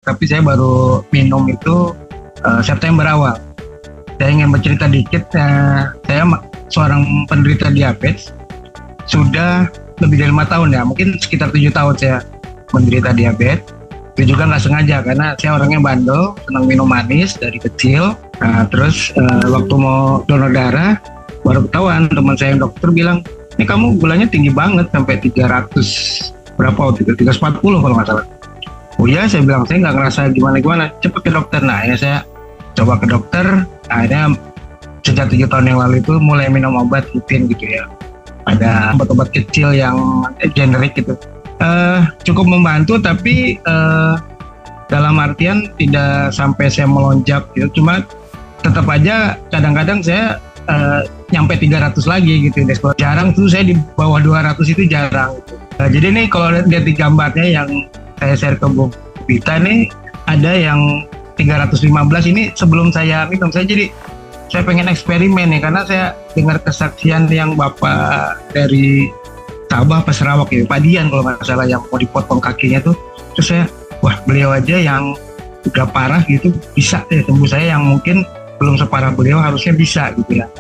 tapi saya baru minum itu September awal. Saya ingin bercerita dikit, saya seorang penderita diabetes sudah lebih dari 5 tahun ya, mungkin sekitar 7 tahun saya menderita diabetes. Itu juga nggak sengaja karena saya orangnya bandel, senang minum manis dari kecil. Nah, terus waktu mau donor darah baru ketahuan teman saya yang dokter bilang, ini kamu gulanya tinggi banget sampai 300 berapa waktu itu, 340 kalau nggak salah. Oh iya, saya bilang saya nggak ngerasa gimana-gimana, cepet ke dokter. Nah akhirnya saya coba ke dokter, akhirnya sejak 7 tahun yang lalu itu mulai minum obat rutin gitu ya. Ada obat-obat kecil yang generik gitu. Cukup membantu, tapi dalam artian tidak sampai saya melonjak gitu. Cuma tetap aja kadang-kadang saya nyampe 300 lagi gitu. Jarang tuh saya di bawah 200 itu jarang gitu. Jadi nih kalau lihat di gambarnya yang saya share ke Bu Vita nih, ada yang 315 ini sebelum saya minum. Saya pengen eksperimen nih, karena saya dengar kesaksian yang Bapak dari Sabah apa Sarawak ya, Pak Dian kalau nggak salah, yang mau dipotong kakinya tuh. Terus saya, wah beliau aja yang udah parah gitu bisa tembus saya yang mungkin belum separah beliau harusnya bisa gitu ya.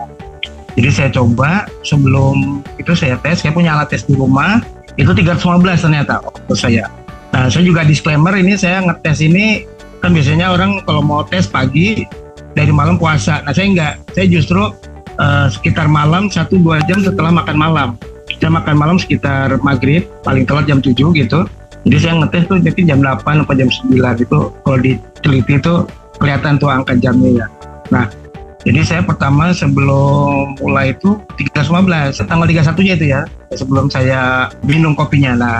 Jadi saya coba, sebelum itu saya tes, saya punya alat tes di rumah, itu 315 ternyata waktu saya. Nah saya juga disclaimer, ini saya ngetes ini kan biasanya orang kalau mau tes pagi dari malam puasa. Nah saya enggak, saya justru sekitar malam 1-2 jam setelah makan malam. Saya makan malam sekitar maghrib, paling telat jam 7 gitu. Jadi saya ngetes tuh jadi jam 8 atau jam 9 itu, kalau diteliti itu kelihatan tuh angka jamnya ya. Nah jadi saya pertama sebelum mulai itu 315, tanggal 31-nya itu ya, sebelum saya minum kopinya. Nah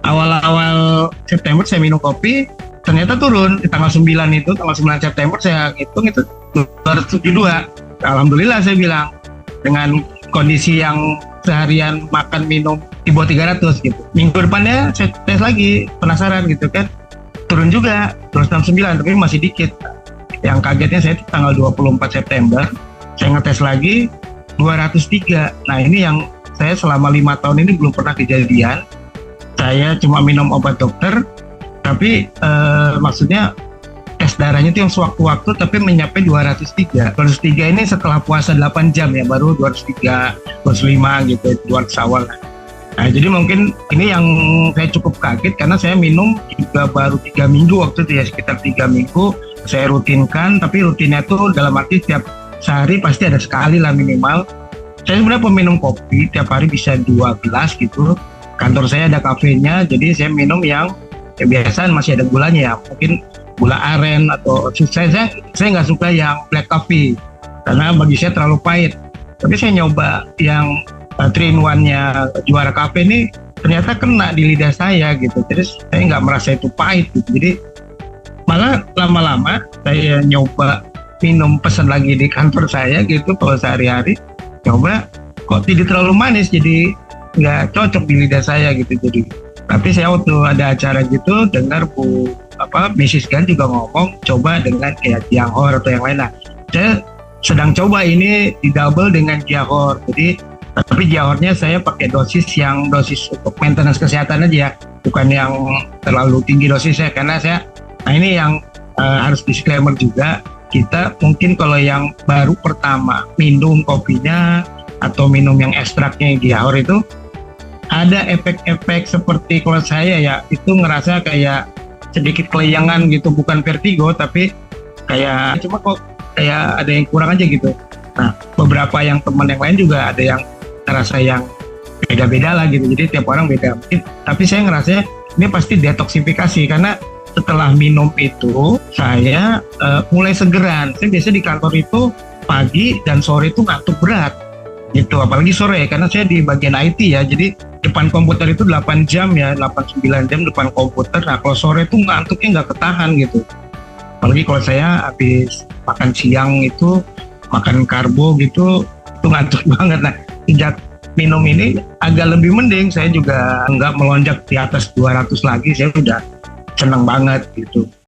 awal-awal September saya minum kopi, ternyata turun di tanggal 9 itu, tanggal 9 September saya hitung itu 272. Alhamdulillah saya bilang, dengan kondisi yang seharian makan minum di bawah 300 gitu. Minggu depannya saya tes lagi, penasaran gitu kan, turun juga 269, tapi masih dikit. Yang kagetnya saya tanggal 24 September saya ngetes lagi 203. Nah ini yang saya selama 5 tahun ini belum pernah kejadian. Saya cuma minum obat dokter, tapi maksudnya tes darahnya itu yang sewaktu-waktu, tapi mencapai 203. 203 ini setelah puasa 8 jam ya, baru 203, 205 gitu, 200 awal. Nah jadi mungkin ini yang saya cukup kaget, karena saya minum juga baru 3 minggu waktu itu ya, sekitar 3 minggu saya rutinkan. Tapi rutinnya tuh dalam arti tiap sehari pasti ada sekali lah minimal. Saya sebenarnya peminum kopi, tiap hari bisa 2 gelas gitu. Kantor saya ada kafenya, jadi saya minum yang kebiasaan masih ada gulanya ya, mungkin gula aren atau saya nggak suka yang black coffee karena bagi saya terlalu pahit. Tapi saya nyoba yang 3-in-1-nya Juara Cafe ini, ternyata kena di lidah saya gitu. Terus saya nggak merasa itu pahit gitu. Jadi malah lama-lama saya nyoba minum, pesan lagi di kantor saya gitu, kalau sehari-hari coba kok tidak terlalu manis, jadi nggak cocok di lidah saya gitu. Jadi tapi saya waktu ada acara gitu dengar Mrs. Gan juga ngomong coba dengan kayak Jianghor atau yang lain. Nah saya sedang coba ini di double dengan Jianghor. Jadi tapi Jianghornya saya pakai dosis untuk maintenance kesehatan aja, bukan yang terlalu tinggi dosisnya, karena saya ini yang harus disclaimer juga, kita mungkin kalau yang baru pertama minum kopinya atau minum yang ekstraknya Jianghor itu ada efek-efek seperti kalau saya ya itu ngerasa kayak sedikit kelayangan gitu, bukan vertigo tapi kayak cuma kok kayak ada yang kurang aja gitu. Nah beberapa yang teman yang lain juga ada yang ngerasa yang beda-beda lah gitu, jadi tiap orang beda. Tapi saya ngerasa ini pasti detoksifikasi, karena setelah minum itu saya mulai segeran. Saya biasa di kantor itu pagi dan sore itu ngantuk berat gitu, apalagi sore karena saya di bagian IT ya, jadi depan komputer itu 8 jam ya, 8-9 jam depan komputer. Nah kalau sore itu ngantuknya nggak ketahan gitu, apalagi kalau saya habis makan siang itu makan karbo gitu, itu ngantuk banget. Nah sejak minum ini agak lebih mending, saya juga nggak melonjak di atas 200 lagi, saya udah seneng banget gitu.